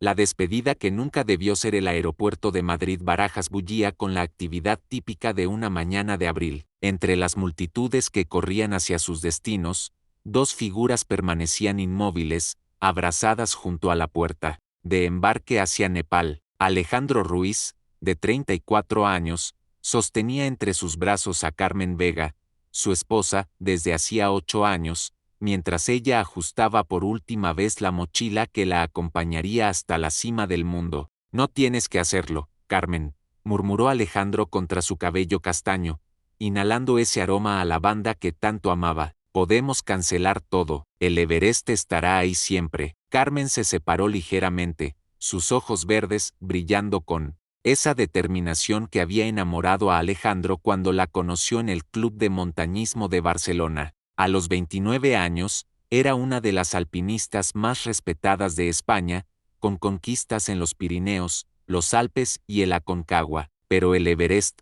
La despedida que nunca debió ser el aeropuerto de Madrid-Barajas bullía con la actividad típica de una mañana de abril. Entre las multitudes que corrían hacia sus destinos, dos figuras permanecían inmóviles, abrazadas junto a la puerta de embarque hacia Nepal. Alejandro Ruiz, de 34 años, sostenía entre sus brazos a Carmen Vega, su esposa, desde hacía 8 años, mientras ella ajustaba por última vez la mochila que la acompañaría hasta la cima del mundo. No tienes que hacerlo, Carmen, murmuró Alejandro contra su cabello castaño, inhalando ese aroma a lavanda que tanto amaba. Podemos cancelar todo, el Everest estará ahí siempre. Carmen se separó ligeramente, sus ojos verdes brillando con esa determinación que había enamorado a Alejandro cuando la conoció en el Club de Montañismo de Barcelona. A los 29 años, era una de las alpinistas más respetadas de España, con conquistas en los Pirineos, los Alpes y el Aconcagua, pero el Everest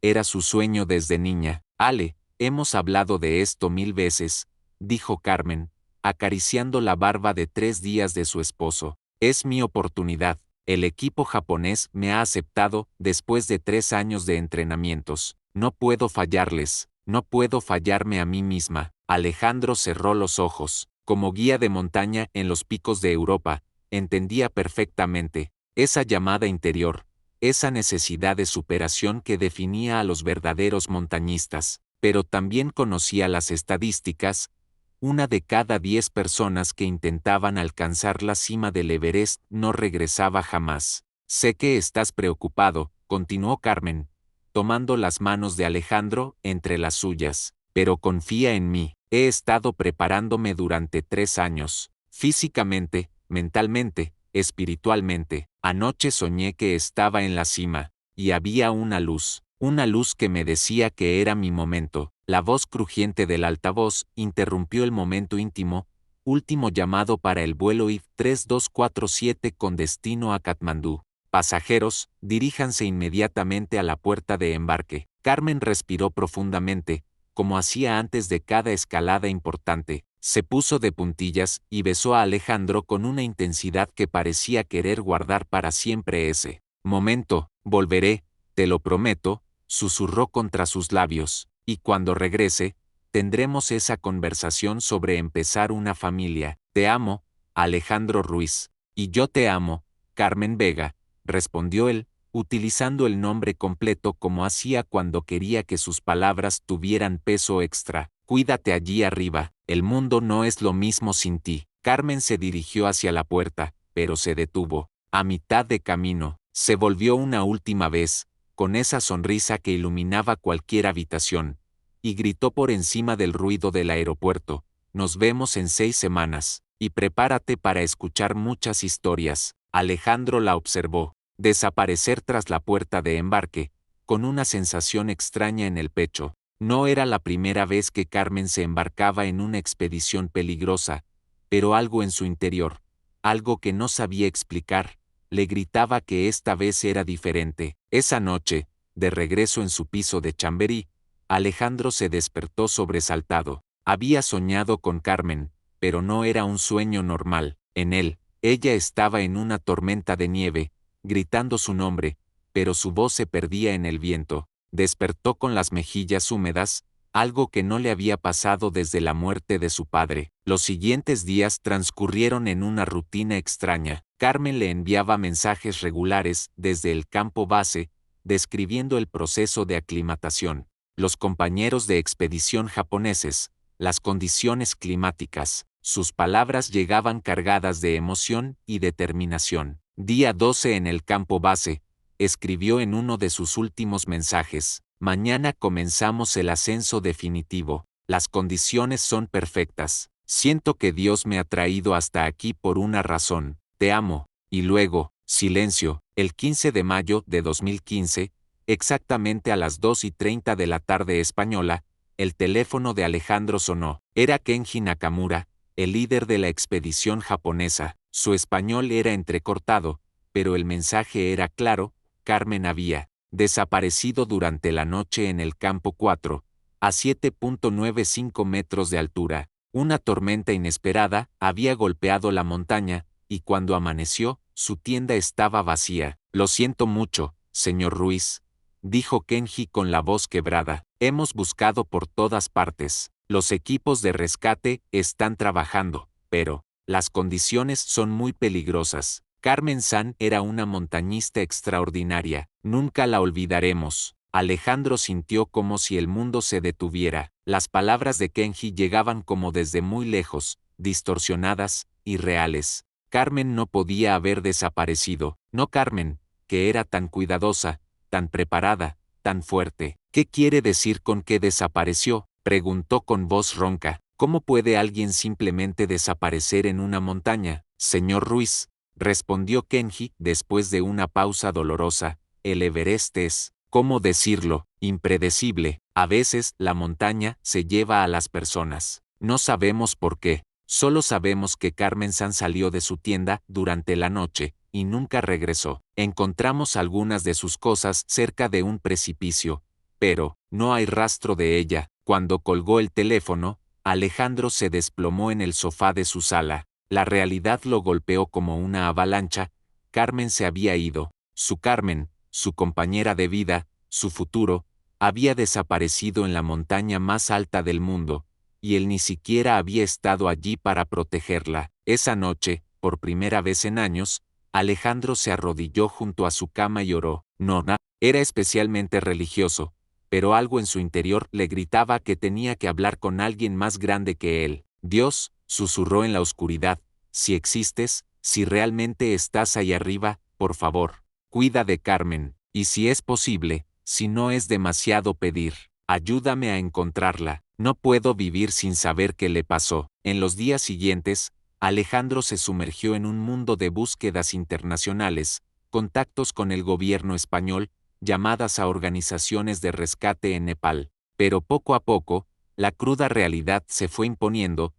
era su sueño desde niña. Ale, hemos hablado de esto 1000 veces, dijo Carmen, acariciando la barba de 3 días de su esposo. Es mi oportunidad. El equipo japonés me ha aceptado después de 3 años de entrenamientos. No puedo fallarles, no puedo fallarme a mí misma. Alejandro cerró los ojos. Como guía de montaña en los picos de Europa, entendía perfectamente esa llamada interior, esa necesidad de superación que definía a los verdaderos montañistas, pero también conocía las estadísticas. Una de cada 10 personas que intentaban alcanzar la cima del Everest no regresaba jamás. Sé que estás preocupado, continuó Carmen, tomando las manos de Alejandro entre las suyas, pero confía en mí. He estado preparándome durante 3 años, físicamente, mentalmente, espiritualmente. Anoche soñé que estaba en la cima, y había una luz que me decía que era mi momento. La voz crujiente del altavoz interrumpió el momento íntimo, último llamado para el vuelo IV 3247 con destino a Katmandú. Pasajeros, diríjanse inmediatamente a la puerta de embarque. Carmen respiró profundamente, como hacía antes de cada escalada importante. Se puso de puntillas y besó a Alejandro con una intensidad que parecía querer guardar para siempre ese momento. Volveré, te lo prometo, susurró contra sus labios. Y cuando regrese, tendremos esa conversación sobre empezar una familia. Te amo, Alejandro Ruiz. Y yo te amo, Carmen Vega, respondió él, utilizando el nombre completo como hacía cuando quería que sus palabras tuvieran peso extra. Cuídate allí arriba, el mundo no es lo mismo sin ti. Carmen se dirigió hacia la puerta, pero se detuvo. A mitad de camino, se volvió una última vez, con esa sonrisa que iluminaba cualquier habitación, y gritó por encima del ruido del aeropuerto: nos vemos en 6 semanas, y prepárate para escuchar muchas historias. Alejandro la observó desaparecer tras la puerta de embarque, con una sensación extraña en el pecho. No era la primera vez que Carmen se embarcaba en una expedición peligrosa, pero algo en su interior, algo que no sabía explicar, le gritaba que esta vez era diferente. Esa noche, de regreso en su piso de Chamberí, Alejandro se despertó sobresaltado. Había soñado con Carmen, pero no era un sueño normal. En él, ella estaba en una tormenta de nieve, gritando su nombre, pero su voz se perdía en el viento. Despertó con las mejillas húmedas, algo que no le había pasado desde la muerte de su padre. Los siguientes días transcurrieron en una rutina extraña. Carmen le enviaba mensajes regulares desde el campo base, describiendo el proceso de aclimatación, los compañeros de expedición japoneses, las condiciones climáticas. Sus palabras llegaban cargadas de emoción y determinación. Día 12 en el campo base, escribió en uno de sus últimos mensajes: mañana comenzamos el ascenso definitivo. Las condiciones son perfectas. Siento que Dios me ha traído hasta aquí por una razón. Te amo. Y luego, silencio. El 15 de mayo de 2015, exactamente a las 2:30 de la tarde española, el teléfono de Alejandro sonó. Era Kenji Nakamura, el líder de la expedición japonesa. Su español era entrecortado, pero el mensaje era claro: Carmen había desaparecido durante la noche en el campo 4, a 7.95 metros de altura. Una tormenta inesperada había golpeado la montaña, y cuando amaneció, su tienda estaba vacía. Lo siento mucho, señor Ruiz, dijo Kenji con la voz quebrada. Hemos buscado por todas partes. Los equipos de rescate están trabajando, pero las condiciones son muy peligrosas. Carmen San era una montañista extraordinaria. Nunca la olvidaremos. Alejandro sintió como si el mundo se detuviera. Las palabras de Kenji llegaban como desde muy lejos, distorsionadas, irreales. Carmen no podía haber desaparecido. No Carmen, que era tan cuidadosa, tan preparada, tan fuerte. ¿Qué quiere decir con que desapareció?, preguntó con voz ronca. ¿Cómo puede alguien simplemente desaparecer en una montaña? Señor Ruiz, respondió Kenji después de una pausa dolorosa, el Everest es, ¿cómo decirlo?, impredecible. A veces la montaña se lleva a las personas. No sabemos por qué. Solo sabemos que Carmen San salió de su tienda durante la noche y nunca regresó. Encontramos algunas de sus cosas cerca de un precipicio, pero no hay rastro de ella. Cuando colgó el teléfono, Alejandro se desplomó en el sofá de su sala. La realidad lo golpeó como una avalancha. Carmen se había ido. Su Carmen, su compañera de vida, su futuro, había desaparecido en la montaña más alta del mundo, y él ni siquiera había estado allí para protegerla. Esa noche, por primera vez en años, Alejandro se arrodilló junto a su cama y oró. Nona era especialmente religioso, pero algo en su interior le gritaba que tenía que hablar con alguien más grande que él. Dios, susurró en la oscuridad, si existes, si realmente estás ahí arriba, por favor, cuida de Carmen, y si es posible, si no es demasiado pedir, ayúdame a encontrarla. No puedo vivir sin saber qué le pasó. En los días siguientes, Alejandro se sumergió en un mundo de búsquedas internacionales, contactos con el gobierno español, llamadas a organizaciones de rescate en Nepal. Pero poco a poco, la cruda realidad se fue imponiendo.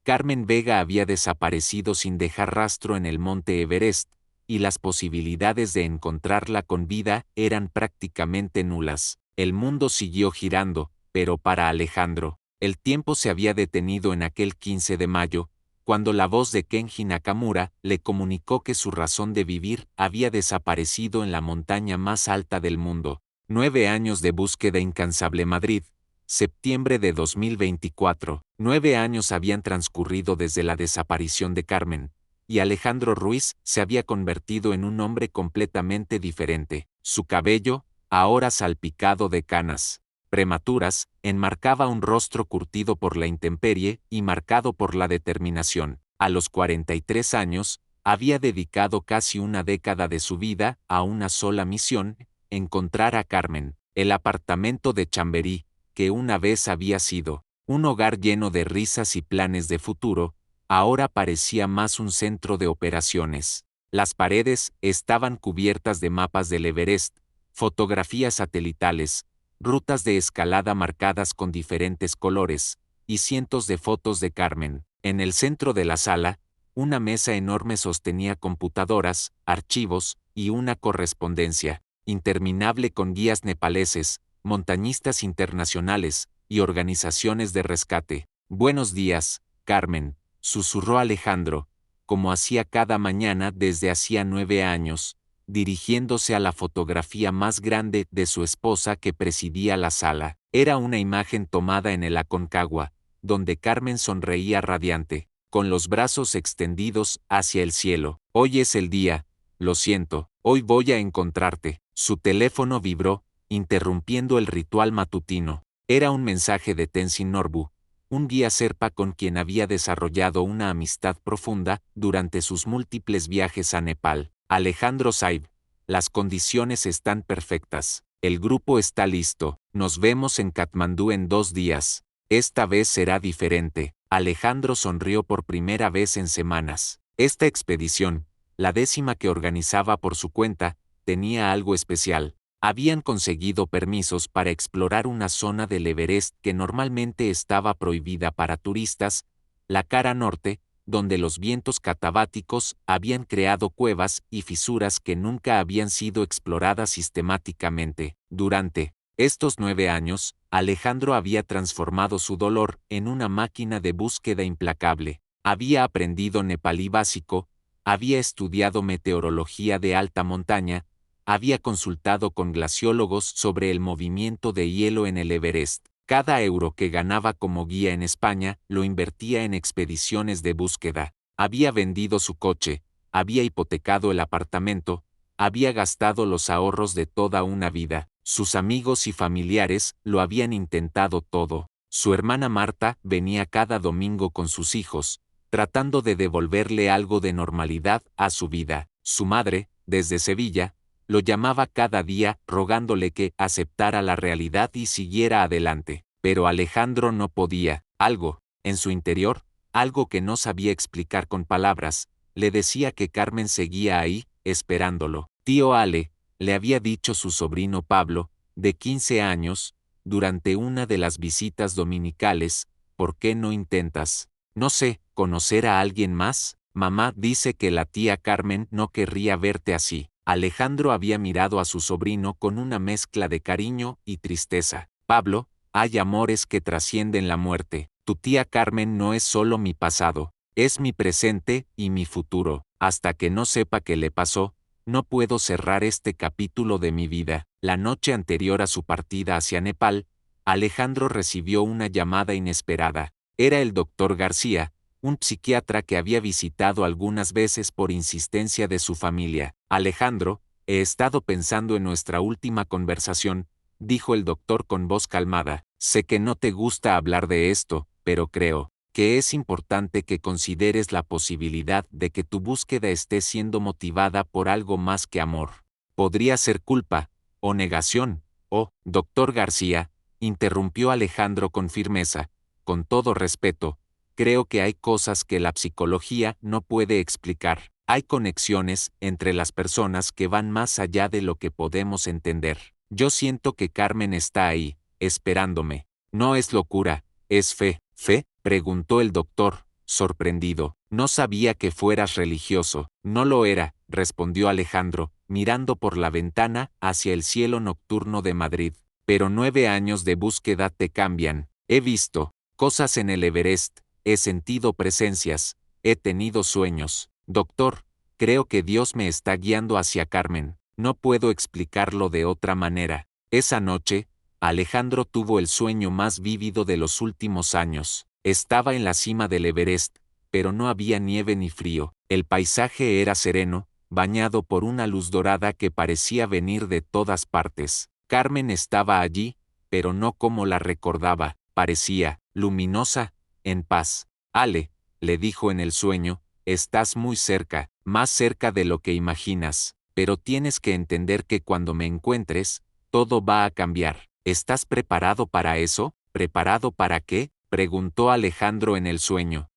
Carmen Vega había desaparecido sin dejar rastro en el monte Everest, y las posibilidades de encontrarla con vida eran prácticamente nulas. El mundo siguió girando, pero para Alejandro, el tiempo se había detenido en aquel 15 de mayo, cuando la voz de Kenji Nakamura le comunicó que su razón de vivir había desaparecido en la montaña más alta del mundo. 9 años de búsqueda incansable. Madrid, septiembre de 2024. 9 años habían transcurrido desde la desaparición de Carmen, y Alejandro Ruiz se había convertido en un hombre completamente diferente. Su cabello, ahora salpicado de canas prematuras, enmarcaba un rostro curtido por la intemperie y marcado por la determinación. A los 43 años, había dedicado casi una década de su vida a una sola misión: encontrar a Carmen. El apartamento de Chamberí, que una vez había sido un hogar lleno de risas y planes de futuro, ahora parecía más un centro de operaciones. Las paredes estaban cubiertas de mapas del Everest, fotografías satelitales, rutas de escalada marcadas con diferentes colores, y cientos de fotos de Carmen. En el centro de la sala, una mesa enorme sostenía computadoras, archivos y una correspondencia interminable con guías nepaleses, montañistas internacionales y organizaciones de rescate. Buenos días, Carmen, susurró Alejandro, como hacía cada mañana desde hacía 9 años, dirigiéndose a la fotografía más grande de su esposa que presidía la sala. Era una imagen tomada en el Aconcagua, donde Carmen sonreía radiante, con los brazos extendidos hacia el cielo. Hoy es el día, lo siento, hoy voy a encontrarte. Su teléfono vibró, interrumpiendo el ritual matutino. Era un mensaje de Tenzin Norbu, un guía Sherpa con quien había desarrollado una amistad profunda durante sus múltiples viajes a Nepal. Alejandro Saib, las condiciones están perfectas. El grupo está listo. Nos vemos en Katmandú en 2 días. Esta vez será diferente. Alejandro sonrió por primera vez en semanas. Esta expedición, la 10ª que organizaba por su cuenta, tenía algo especial. Habían conseguido permisos para explorar una zona del Everest que normalmente estaba prohibida para turistas, la cara norte, donde los vientos catabáticos habían creado cuevas y fisuras que nunca habían sido exploradas sistemáticamente. Durante estos 9 años, Alejandro había transformado su dolor en una máquina de búsqueda implacable. Había aprendido nepalí básico, Había estudiado meteorología de alta montaña, había consultado con glaciólogos sobre el movimiento de hielo en el Everest. Cada euro que ganaba como guía en España lo invertía en expediciones de búsqueda. Había vendido su coche, había hipotecado el apartamento, había gastado los ahorros de toda una vida. Sus amigos y familiares lo habían intentado todo. Su hermana Marta venía cada domingo con sus hijos, tratando de devolverle algo de normalidad a su vida. Su madre, desde Sevilla, lo llamaba cada día rogándole que aceptara la realidad y siguiera adelante. Pero Alejandro no podía. Algo, en su interior, algo que no sabía explicar con palabras, le decía que Carmen seguía ahí, esperándolo. Tío Ale, le había dicho su sobrino Pablo, de 15 años, durante una de las visitas dominicales, ¿por qué no intentas? No sé, ¿conocer a alguien más? Mamá dice que la tía Carmen no querría verte así. Alejandro había mirado a su sobrino con una mezcla de cariño y tristeza. Pablo, hay amores que trascienden la muerte. Tu tía Carmen no es solo mi pasado, es mi presente y mi futuro. Hasta que no sepa qué le pasó, no puedo cerrar este capítulo de mi vida. La noche anterior a su partida hacia Nepal, Alejandro recibió una llamada inesperada. Era el doctor García, un psiquiatra que había visitado algunas veces por insistencia de su familia. Alejandro, he estado pensando en nuestra última conversación, dijo el doctor con voz calmada. Sé que no te gusta hablar de esto, pero creo que es importante que consideres la posibilidad de que tu búsqueda esté siendo motivada por algo más que amor. Podría ser culpa, o negación, o, doctor García, interrumpió Alejandro con firmeza, con todo respeto, creo que hay cosas que la psicología no puede explicar. Hay conexiones entre las personas que van más allá de lo que podemos entender. Yo siento que Carmen está ahí, esperándome. No es locura, es fe. ¿Fe? Preguntó el doctor, sorprendido. No sabía que fueras religioso. No lo era, respondió Alejandro, mirando por la ventana hacia el cielo nocturno de Madrid. Pero 9 años de búsqueda te cambian. He visto cosas en el Everest, he sentido presencias, he tenido sueños. Doctor, creo que Dios me está guiando hacia Carmen. No puedo explicarlo de otra manera. Esa noche, Alejandro tuvo el sueño más vívido de los últimos años. Estaba en la cima del Everest, pero no había nieve ni frío. El paisaje era sereno, bañado por una luz dorada que parecía venir de todas partes. Carmen estaba allí, pero no como la recordaba. Parecía luminosa, en paz. Ale, le dijo en el sueño, estás muy cerca, más cerca de lo que imaginas, pero tienes que entender que cuando me encuentres, todo va a cambiar. ¿Estás preparado para eso? ¿Preparado para qué? Preguntó Alejandro en el sueño.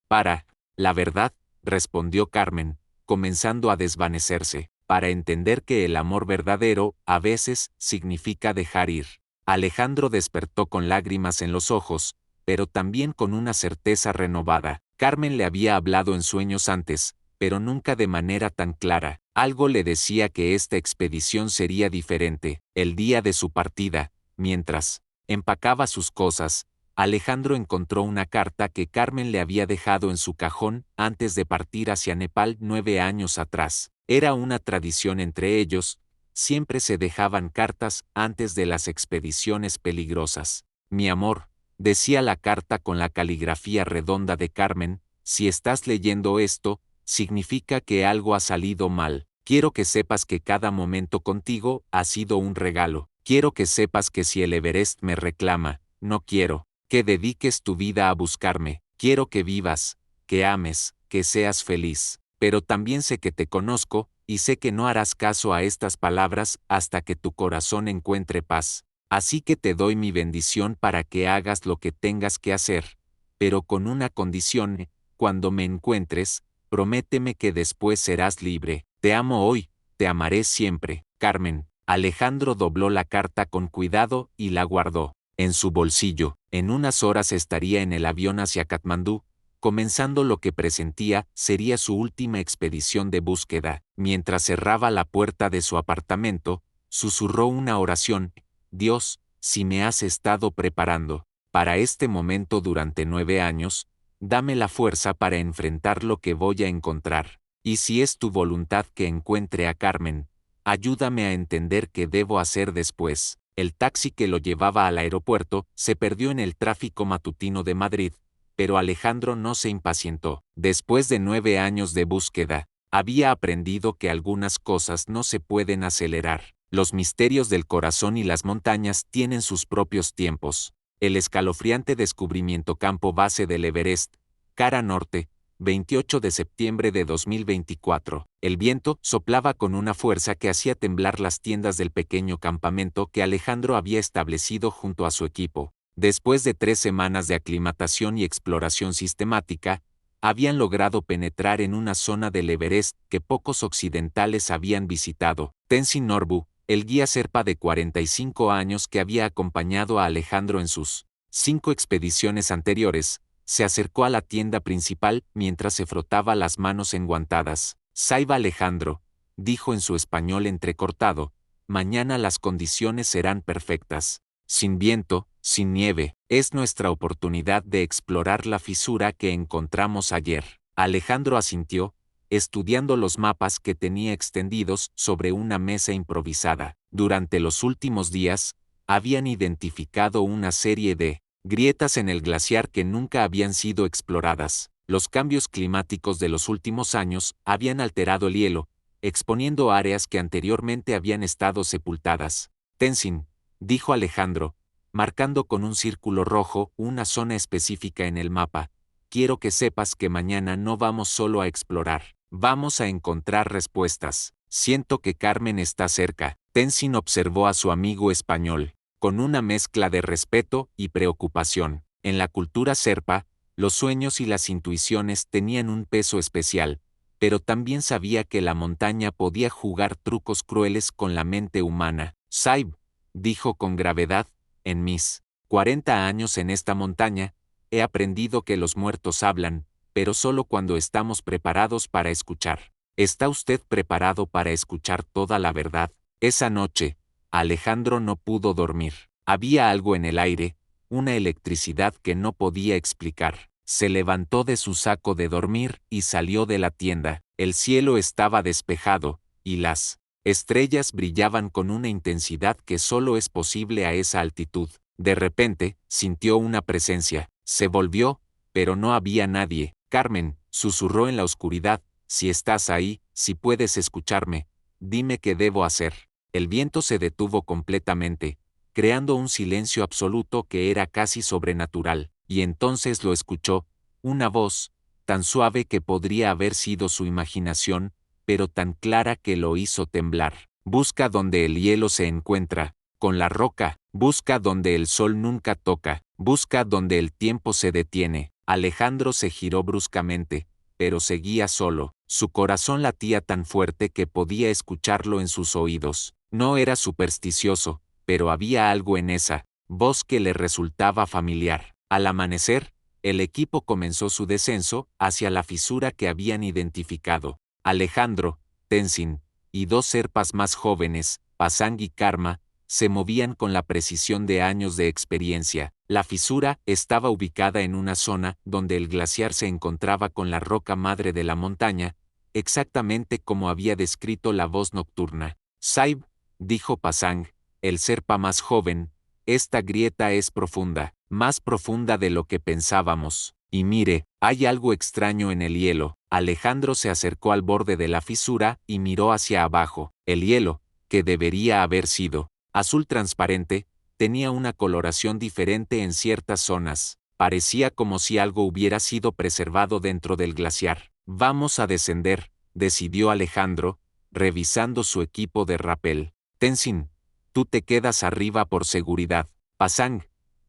La verdad, respondió Carmen, comenzando a desvanecerse, para entender que el amor verdadero, a veces, significa dejar ir. Alejandro despertó con lágrimas en los ojos, pero también con una certeza renovada. Carmen le había hablado en sueños antes, pero nunca de manera tan clara. Algo le decía que esta expedición sería diferente. El día de su partida, mientras empacaba sus cosas, Alejandro encontró una carta que Carmen le había dejado en su cajón antes de partir hacia Nepal 9 años atrás. Era una tradición entre ellos, siempre se dejaban cartas antes de las expediciones peligrosas. Mi amor, decía la carta con la caligrafía redonda de Carmen, si estás leyendo esto, significa que algo ha salido mal. Quiero que sepas que cada momento contigo ha sido un regalo. Quiero que sepas que si el Everest me reclama, no quiero que dediques tu vida a buscarme. Quiero que vivas, que ames, que seas feliz. Pero también sé que te conozco, y sé que no harás caso a estas palabras hasta que tu corazón encuentre paz. Así que te doy mi bendición para que hagas lo que tengas que hacer. Pero con una condición, cuando me encuentres, prométeme que después serás libre. Te amo hoy, te amaré siempre. Carmen. Alejandro dobló la carta con cuidado y la guardó en su bolsillo. En unas horas estaría en el avión hacia Katmandú, comenzando lo que presentía sería su última expedición de búsqueda. Mientras cerraba la puerta de su apartamento, susurró una oración: Dios, si me has estado preparando para este momento durante 9 años, dame la fuerza para enfrentar lo que voy a encontrar. Y si es tu voluntad que encuentre a Carmen, ayúdame a entender qué debo hacer después. El taxi que lo llevaba al aeropuerto se perdió en el tráfico matutino de Madrid, pero Alejandro no se impacientó. Después de 9 años de búsqueda, había aprendido que algunas cosas no se pueden acelerar. Los misterios del corazón y las montañas tienen sus propios tiempos. El escalofriante descubrimiento campo base del Everest, cara norte, 28 de septiembre de 2024. El viento soplaba con una fuerza que hacía temblar las tiendas del pequeño campamento que Alejandro había establecido junto a su equipo. Después de 3 semanas de aclimatación y exploración sistemática, habían logrado penetrar en una zona del Everest que pocos occidentales habían visitado. Tenzin Norbu, el guía Sherpa de 45 años que había acompañado a Alejandro en sus 5 expediciones anteriores, se acercó a la tienda principal mientras se frotaba las manos enguantadas. Saiba Alejandro, dijo en su español entrecortado, mañana las condiciones serán perfectas. Sin viento, sin nieve, es nuestra oportunidad de explorar la fisura que encontramos ayer. Alejandro asintió, estudiando los mapas que tenía extendidos sobre una mesa improvisada. Durante los últimos días, habían identificado una serie de grietas en el glaciar que nunca habían sido exploradas. Los cambios climáticos de los últimos años habían alterado el hielo, exponiendo áreas que anteriormente habían estado sepultadas. Tenzin, dijo Alejandro, marcando con un círculo rojo una zona específica en el mapa, quiero que sepas que mañana no vamos solo a explorar, vamos a encontrar respuestas. Siento que Carmen está cerca. Tenzin observó a su amigo español, con una mezcla de respeto y preocupación. En la cultura Sherpa, los sueños y las intuiciones tenían un peso especial, pero también sabía que la montaña podía jugar trucos crueles con la mente humana. Saib, dijo con gravedad, en mis 40 años en esta montaña, he aprendido que los muertos hablan, pero solo cuando estamos preparados para escuchar. ¿Está usted preparado para escuchar toda la verdad? Esa noche, Alejandro no pudo dormir. Había algo en el aire, una electricidad que no podía explicar. Se levantó de su saco de dormir y salió de la tienda. El cielo estaba despejado, y las estrellas brillaban con una intensidad que solo es posible a esa altitud. De repente, sintió una presencia. Se volvió, pero no había nadie. Carmen, susurró en la oscuridad, si estás ahí, si puedes escucharme, dime qué debo hacer. El viento se detuvo completamente, creando un silencio absoluto que era casi sobrenatural, y entonces lo escuchó, una voz, tan suave que podría haber sido su imaginación, pero tan clara que lo hizo temblar. Busca donde el hielo se encuentra, con la roca, busca donde el sol nunca toca, busca donde el tiempo se detiene. Alejandro se giró bruscamente, pero seguía solo. Su corazón latía tan fuerte que podía escucharlo en sus oídos. No era supersticioso, pero había algo en esa voz que le resultaba familiar. Al amanecer, el equipo comenzó su descenso hacia la fisura que habían identificado. Alejandro, Tenzin, y 2 sherpas más jóvenes, Pasang y Karma, se movían con la precisión de años de experiencia. La fisura estaba ubicada en una zona donde el glaciar se encontraba con la roca madre de la montaña, exactamente como había descrito la voz nocturna. Saib, dijo Pasang, el sherpa más joven, esta grieta es profunda, más profunda de lo que pensábamos. Y mire, hay algo extraño en el hielo. Alejandro se acercó al borde de la fisura y miró hacia abajo. El hielo, que debería haber sido azul transparente, tenía una coloración diferente en ciertas zonas. Parecía como si algo hubiera sido preservado dentro del glaciar. Vamos a descender, decidió Alejandro, revisando su equipo de rappel. Tenzin, tú te quedas arriba por seguridad. Pasang,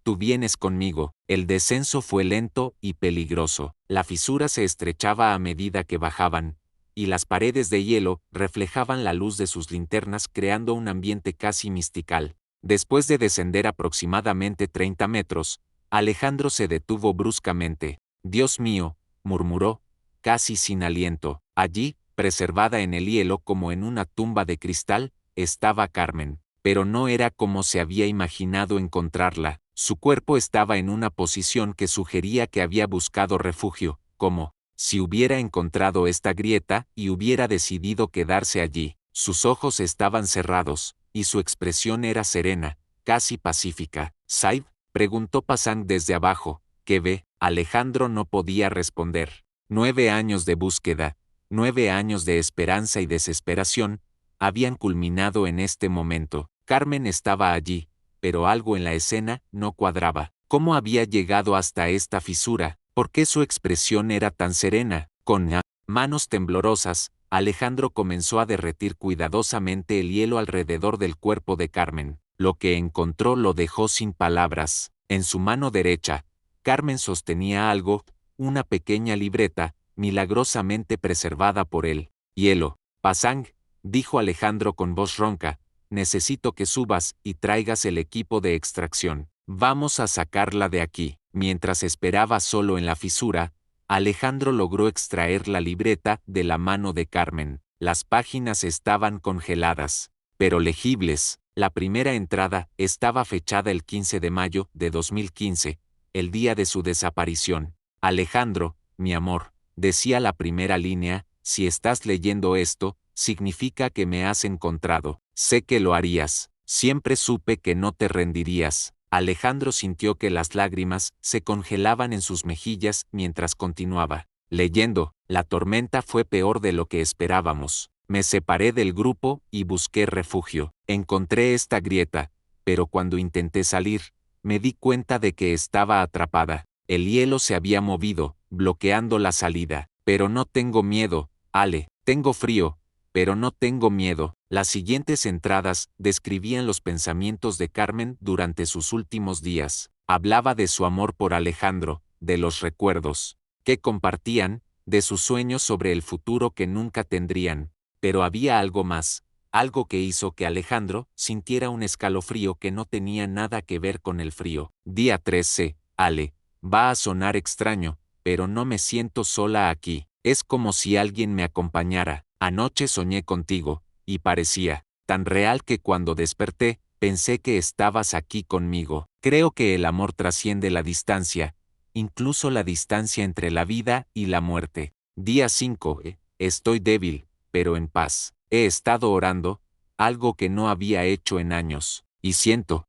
tú vienes conmigo. El descenso fue lento y peligroso. La fisura se estrechaba a medida que bajaban, y las paredes de hielo reflejaban la luz de sus linternas creando un ambiente casi mistical. Después de descender aproximadamente 30 metros, Alejandro se detuvo bruscamente. Dios mío, murmuró, casi sin aliento. Allí, preservada en el hielo como en una tumba de cristal, estaba Carmen. Pero no era como se había imaginado encontrarla. Su cuerpo estaba en una posición que sugería que había buscado refugio, como si hubiera encontrado esta grieta y hubiera decidido quedarse allí. Sus ojos estaban cerrados, y su expresión era serena, casi pacífica. ¿Saib?, preguntó Pasang desde abajo. ¿Qué ve? Alejandro no podía responder. 9 años de búsqueda, 9 años de esperanza y desesperación, habían culminado en este momento. Carmen estaba allí, pero algo en la escena no cuadraba. ¿Cómo había llegado hasta esta fisura? ¿Por qué su expresión era tan serena? Con manos temblorosas, Alejandro comenzó a derretir cuidadosamente el hielo alrededor del cuerpo de Carmen. Lo que encontró lo dejó sin palabras. En su mano derecha, Carmen sostenía algo, una pequeña libreta, milagrosamente preservada por él. Hielo. Pasang, dijo Alejandro con voz ronca, necesito que subas y traigas el equipo de extracción. Vamos a sacarla de aquí. Mientras esperaba solo en la fisura, Alejandro logró extraer la libreta de la mano de Carmen. Las páginas estaban congeladas, pero legibles. La primera entrada estaba fechada el 15 de mayo de 2015, el día de su desaparición. Alejandro, mi amor, decía la primera línea, si estás leyendo esto, significa que me has encontrado. Sé que lo harías. Siempre supe que no te rendirías. Alejandro sintió que las lágrimas se congelaban en sus mejillas mientras continuaba. Leyendo, la tormenta fue peor de lo que esperábamos. Me separé del grupo y busqué refugio. Encontré esta grieta, pero cuando intenté salir, me di cuenta de que estaba atrapada. El hielo se había movido, bloqueando la salida. Pero no tengo miedo, Ale, tengo frío, pero no tengo miedo. Las siguientes entradas describían los pensamientos de Carmen durante sus últimos días. Hablaba de su amor por Alejandro, de los recuerdos que compartían, de sus sueños sobre el futuro que nunca tendrían. Pero había algo más, algo que hizo que Alejandro sintiera un escalofrío que no tenía nada que ver con el frío. Día 13, Ale, va a sonar extraño, pero no me siento sola aquí. Es como si alguien me acompañara. Anoche soñé contigo, y parecía tan real que cuando desperté, pensé que estabas aquí conmigo. Creo que el amor trasciende la distancia, incluso la distancia entre la vida y la muerte. Día 5. Estoy débil, pero en paz. He estado orando, algo que no había hecho en años, y siento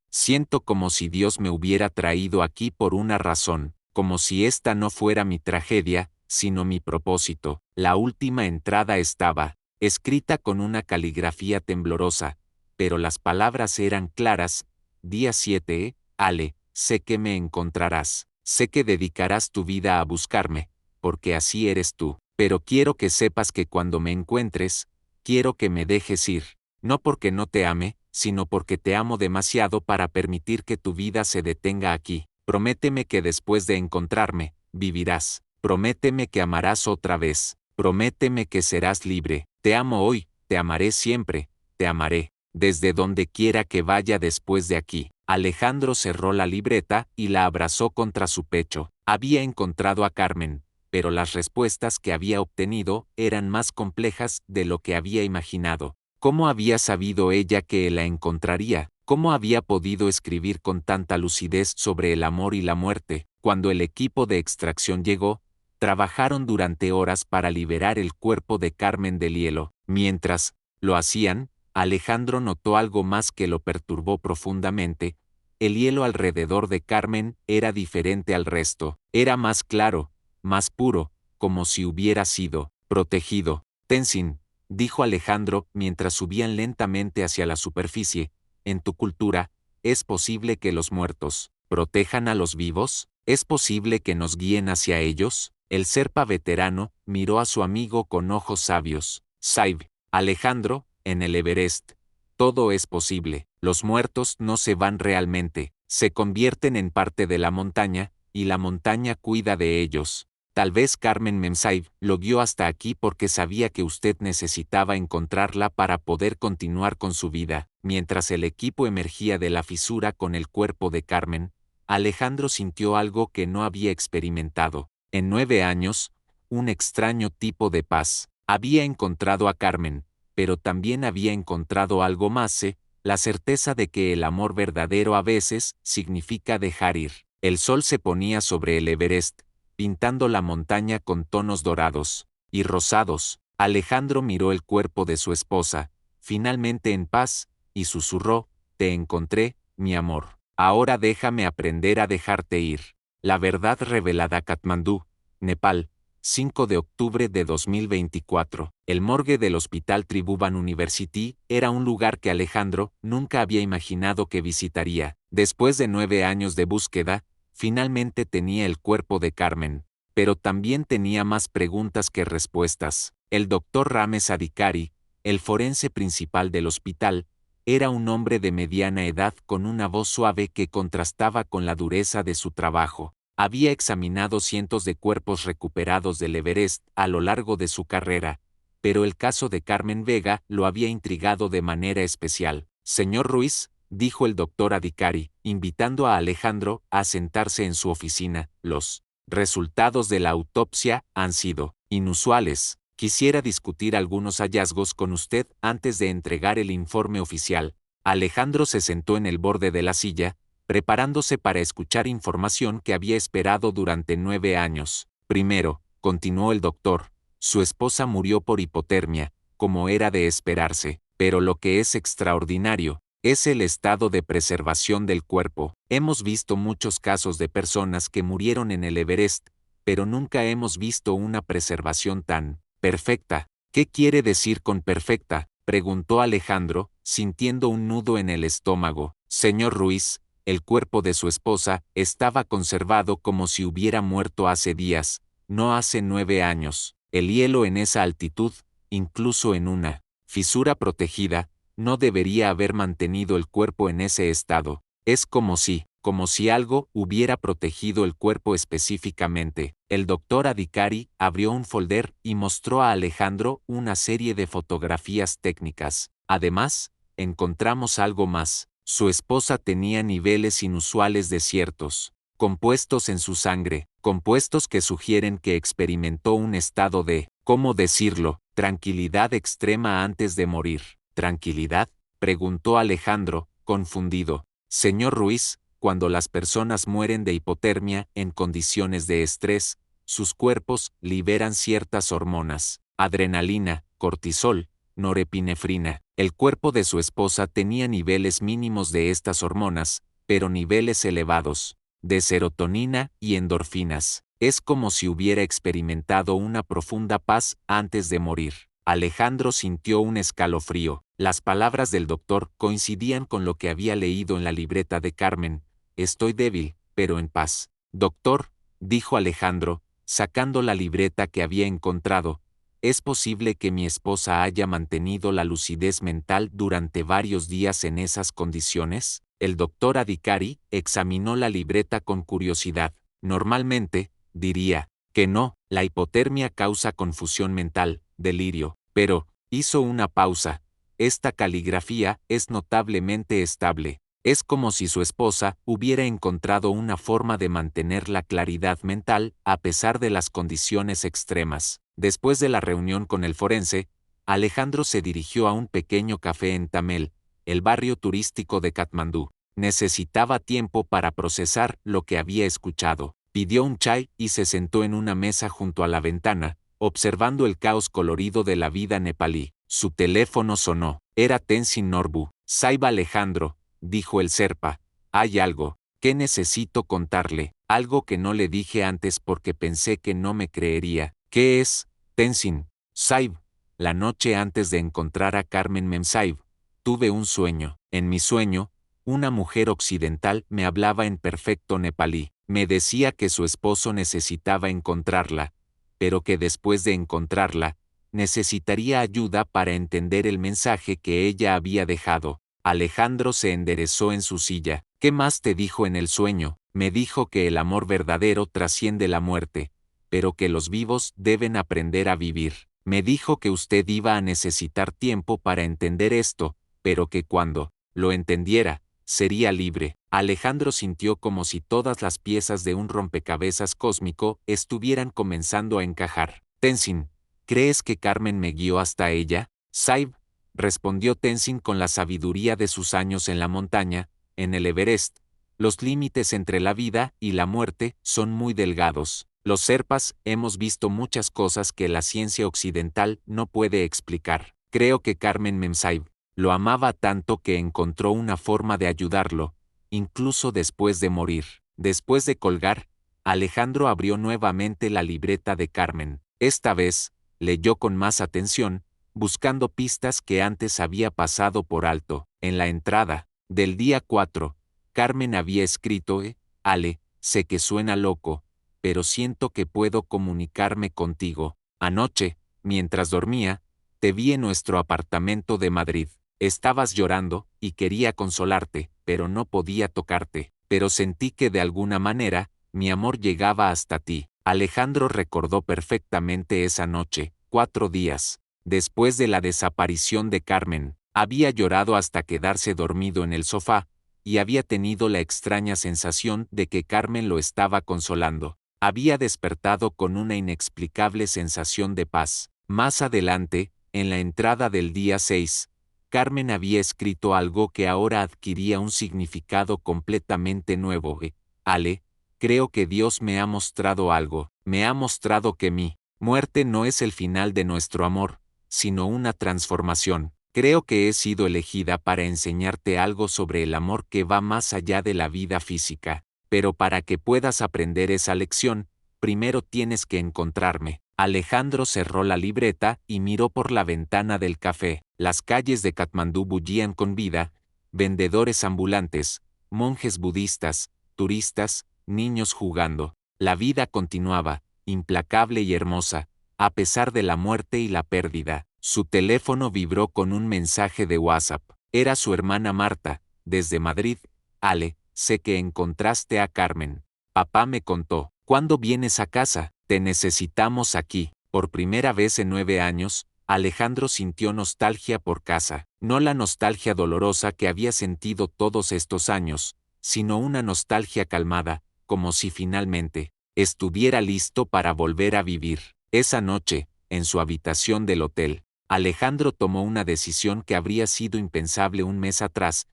como si Dios me hubiera traído aquí por una razón, como si esta no fuera mi tragedia, sino mi propósito. La última entrada estaba escrita con una caligrafía temblorosa, pero las palabras eran claras. Día 7, Ale, sé que me encontrarás, sé que dedicarás tu vida a buscarme, porque así eres tú, pero quiero que sepas que cuando me encuentres, quiero que me dejes ir, no porque no te ame, sino porque te amo demasiado para permitir que tu vida se detenga aquí. Prométeme que después de encontrarme, vivirás. Prométeme que amarás otra vez. Prométeme que serás libre. Te amo hoy, te amaré siempre, te amaré, desde donde quiera que vaya después de aquí. Alejandro cerró la libreta y la abrazó contra su pecho. Había encontrado a Carmen, pero las respuestas que había obtenido eran más complejas de lo que había imaginado. ¿Cómo había sabido ella que la encontraría? ¿Cómo había podido escribir con tanta lucidez sobre el amor y la muerte? Cuando el equipo de extracción llegó, trabajaron durante horas para liberar el cuerpo de Carmen del hielo. Mientras lo hacían, Alejandro notó algo más que lo perturbó profundamente. El hielo alrededor de Carmen era diferente al resto. Era más claro, más puro, como si hubiera sido protegido. Tenzin, dijo Alejandro mientras subían lentamente hacia la superficie, en tu cultura, ¿es posible que los muertos protejan a los vivos? ¿Es posible que nos guíen hacia ellos? El Sherpa veterano miró a su amigo con ojos sabios. Saib, Alejandro, en el Everest, todo es posible. Los muertos no se van realmente, se convierten en parte de la montaña, y la montaña cuida de ellos. Tal vez Carmen Memsaib lo guió hasta aquí porque sabía que usted necesitaba encontrarla para poder continuar con su vida. Mientras el equipo emergía de la fisura con el cuerpo de Carmen, Alejandro sintió algo que no había experimentado en 9 años, un extraño tipo de paz. Había encontrado a Carmen, pero también había encontrado algo más, la certeza de que el amor verdadero a veces significa dejar ir. El sol se ponía sobre el Everest, pintando la montaña con tonos dorados y rosados. Alejandro miró el cuerpo de su esposa, finalmente en paz, y susurró: «Te encontré, mi amor. Ahora déjame aprender a dejarte ir». La verdad revelada. Katmandú, Nepal, 5 de octubre de 2024. El morgue del Hospital Tribhuvan University era un lugar que Alejandro nunca había imaginado que visitaría. Después de 9 años de búsqueda, finalmente tenía el cuerpo de Carmen. Pero también tenía más preguntas que respuestas. El doctor Ramesh Adhikari, el forense principal del hospital, era un hombre de mediana edad con una voz suave que contrastaba con la dureza de su trabajo. Había examinado cientos de cuerpos recuperados del Everest a lo largo de su carrera, pero el caso de Carmen Vega lo había intrigado de manera especial. «Señor Ruiz», dijo el doctor Adhikari, invitando a Alejandro a sentarse en su oficina, «los resultados de la autopsia han sido inusuales. Quisiera discutir algunos hallazgos con usted antes de entregar el informe oficial». Alejandro se sentó en el borde de la silla, preparándose para escuchar información que había esperado durante 9 años. «Primero», continuó el doctor, «su esposa murió por hipotermia, como era de esperarse, pero lo que es extraordinario es el estado de preservación del cuerpo. Hemos visto muchos casos de personas que murieron en el Everest, pero nunca hemos visto una preservación tan perfecta». «¿Qué quiere decir con perfecta?», preguntó Alejandro, sintiendo un nudo en el estómago. «Señor Ruiz, el cuerpo de su esposa estaba conservado como si hubiera muerto hace días, no hace 9 años. El hielo en esa altitud, incluso en una fisura protegida, no debería haber mantenido el cuerpo en ese estado. Es como si algo hubiera protegido el cuerpo específicamente». El doctor Adhikari abrió un folder y mostró a Alejandro una serie de fotografías técnicas. «Además, encontramos algo más. Su esposa tenía niveles inusuales de ciertos compuestos en su sangre, compuestos que sugieren que experimentó un estado de, ¿cómo decirlo?, tranquilidad extrema antes de morir». «¿Tranquilidad?», preguntó Alejandro, confundido. «Señor Ruiz, cuando las personas mueren de hipotermia en condiciones de estrés, sus cuerpos liberan ciertas hormonas: adrenalina, cortisol, norepinefrina. El cuerpo de su esposa tenía niveles mínimos de estas hormonas, pero niveles elevados de serotonina y endorfinas. Es como si hubiera experimentado una profunda paz antes de morir». Alejandro sintió un escalofrío. Las palabras del doctor coincidían con lo que había leído en la libreta de Carmen. «Estoy débil, pero en paz». «Doctor», dijo Alejandro, sacando la libreta que había encontrado, «¿es posible que mi esposa haya mantenido la lucidez mental durante varios días en esas condiciones?». El doctor Adhikari examinó la libreta con curiosidad. «Normalmente, diría que no, la hipotermia causa confusión mental, delirio, pero», hizo una pausa, «esta caligrafía es notablemente estable. Es como si su esposa hubiera encontrado una forma de mantener la claridad mental a pesar de las condiciones extremas». Después de la reunión con el forense, Alejandro se dirigió a un pequeño café en Tamel, el barrio turístico de Katmandú. Necesitaba tiempo para procesar lo que había escuchado. Pidió un chai y se sentó en una mesa junto a la ventana, observando el caos colorido de la vida nepalí. Su teléfono sonó. Era Tenzin Norbu. «Saib Alejandro», dijo el Sherpa, «hay algo que necesito contarle, algo que no le dije antes porque pensé que no me creería». «¿Qué es, Tenzin?». «Saib, la noche antes de encontrar a Carmen Memsaib, tuve un sueño. En mi sueño, una mujer occidental me hablaba en perfecto nepalí. Me decía que su esposo necesitaba encontrarla, pero que después de encontrarla, necesitaría ayuda para entender el mensaje que ella había dejado». Alejandro se enderezó en su silla. «¿Qué más te dijo en el sueño?». «Me dijo que el amor verdadero trasciende la muerte, pero que los vivos deben aprender a vivir. Me dijo que usted iba a necesitar tiempo para entender esto, pero que cuando lo entendiera, sería libre». Alejandro sintió como si todas las piezas de un rompecabezas cósmico estuvieran comenzando a encajar. «Tenzin, ¿crees que Carmen me guió hasta ella?». «Saib», respondió Tenzin con la sabiduría de sus años en la montaña, «en el Everest, los límites entre la vida y la muerte son muy delgados. Los Serpas hemos visto muchas cosas que la ciencia occidental no puede explicar. Creo que Carmen Memsaib lo amaba tanto que encontró una forma de ayudarlo, incluso después de morir. Después de colgar, Alejandro abrió nuevamente la libreta de Carmen. Esta vez, leyó con más atención, buscando pistas que antes había pasado por alto. En la entrada del día 4, Carmen había escrito: Ale, sé que suena loco, pero siento que puedo comunicarme contigo. Anoche, mientras dormía, te vi en nuestro apartamento de Madrid. Estabas llorando, y quería consolarte, pero no podía tocarte. Pero sentí que de alguna manera, mi amor llegaba hasta ti. Alejandro recordó perfectamente esa noche, 4 días después de la desaparición de Carmen. Había llorado hasta quedarse dormido en el sofá, y había tenido la extraña sensación de que Carmen lo estaba consolando. Había despertado con una inexplicable sensación de paz. Más adelante, en la entrada del día 6, Carmen había escrito algo que ahora adquiría un significado completamente nuevo. Ale, creo que Dios me ha mostrado algo. Me ha mostrado que mi muerte no es el final de nuestro amor, sino una transformación. Creo que he sido elegida para enseñarte algo sobre el amor que va más allá de la vida física. Pero para que puedas aprender esa lección, primero tienes que encontrarme. Alejandro cerró la libreta y miró por la ventana del café. Las calles de Katmandú bullían con vida, vendedores ambulantes, monjes budistas, turistas, niños jugando. La vida continuaba, implacable y hermosa, a pesar de la muerte y la pérdida. Su teléfono vibró con un mensaje de WhatsApp. Era su hermana Marta, desde Madrid. Ale, sé que encontraste a Carmen. Papá me contó. ¿Cuándo vienes a casa? Te necesitamos aquí. Por primera vez en 9 años, Alejandro sintió nostalgia por casa. No la nostalgia dolorosa que había sentido todos estos años, sino una nostalgia calmada, como si finalmente estuviera listo para volver a vivir. Esa noche, en su habitación del hotel, Alejandro tomó una decisión que habría sido impensable un mes atrás.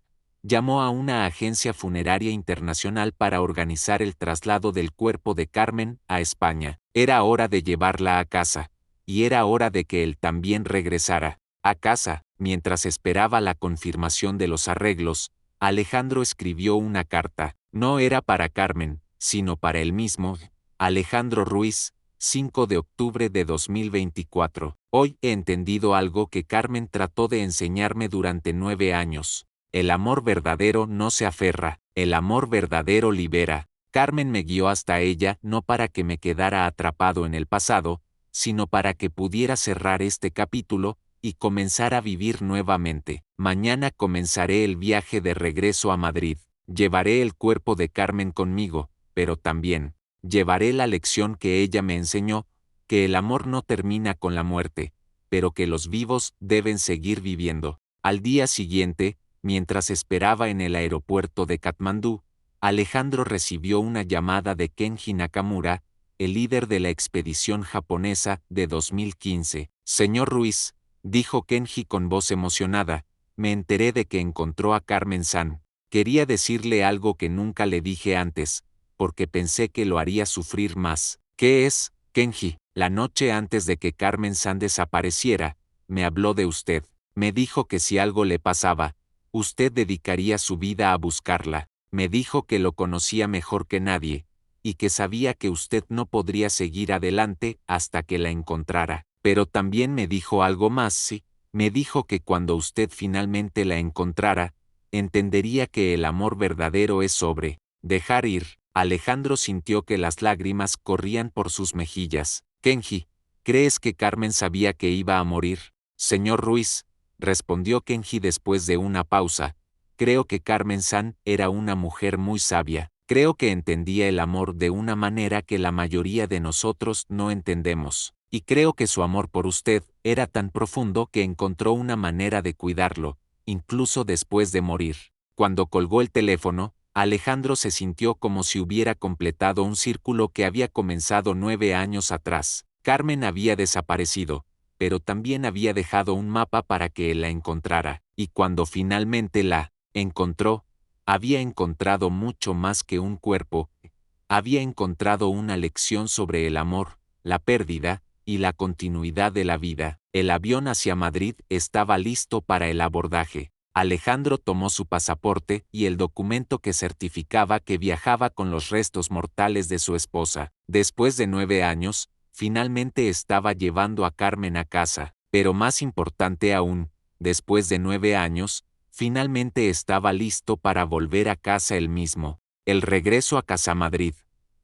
Llamó a una agencia funeraria internacional para organizar el traslado del cuerpo de Carmen a España. Era hora de llevarla a casa, y era hora de que él también regresara a casa. Mientras esperaba la confirmación de los arreglos, Alejandro escribió una carta. No era para Carmen, sino para él mismo. Alejandro Ruiz, 5 de octubre de 2024. Hoy he entendido algo que Carmen trató de enseñarme durante 9 años. El amor verdadero no se aferra, el amor verdadero libera. Carmen me guió hasta ella no para que me quedara atrapado en el pasado, sino para que pudiera cerrar este capítulo y comenzar a vivir nuevamente. Mañana comenzaré el viaje de regreso a Madrid. Llevaré el cuerpo de Carmen conmigo, pero también llevaré la lección que ella me enseñó, que el amor no termina con la muerte, pero que los vivos deben seguir viviendo. Al día siguiente, mientras esperaba en el aeropuerto de Katmandú, Alejandro recibió una llamada de Kenji Nakamura, el líder de la expedición japonesa de 2015. Señor Ruiz, dijo Kenji con voz emocionada, me enteré de que encontró a Carmen-san. Quería decirle algo que nunca le dije antes, porque pensé que lo haría sufrir más. ¿Qué es, Kenji? La noche antes de que Carmen-san desapareciera, me habló de usted. Me dijo que si algo le pasaba, usted dedicaría su vida a buscarla. Me dijo que lo conocía mejor que nadie, y que sabía que usted no podría seguir adelante hasta que la encontrara. Pero también me dijo algo más, sí. Me dijo que cuando usted finalmente la encontrara, entendería que el amor verdadero es sobre dejar ir. Alejandro sintió que las lágrimas corrían por sus mejillas. Kenji, ¿crees que Carmen sabía que iba a morir? Señor Ruiz, respondió Kenji después de una pausa, creo que Carmen-san era una mujer muy sabia. Creo que entendía el amor de una manera que la mayoría de nosotros no entendemos. Y creo que su amor por usted era tan profundo que encontró una manera de cuidarlo, incluso después de morir. Cuando colgó el teléfono, Alejandro se sintió como si hubiera completado un círculo que había comenzado 9 años atrás. Carmen había desaparecido, pero también había dejado un mapa para que él la encontrara, y cuando finalmente la encontró, había encontrado mucho más que un cuerpo. Había encontrado una lección sobre el amor, la pérdida y la continuidad de la vida. El avión hacia Madrid estaba listo para el abordaje. Alejandro tomó su pasaporte y el documento que certificaba que viajaba con los restos mortales de su esposa. Después de 9 años, finalmente estaba llevando a Carmen a casa. Pero más importante aún, después de 9 años, finalmente estaba listo para volver a casa él mismo. El regreso a Casa Madrid.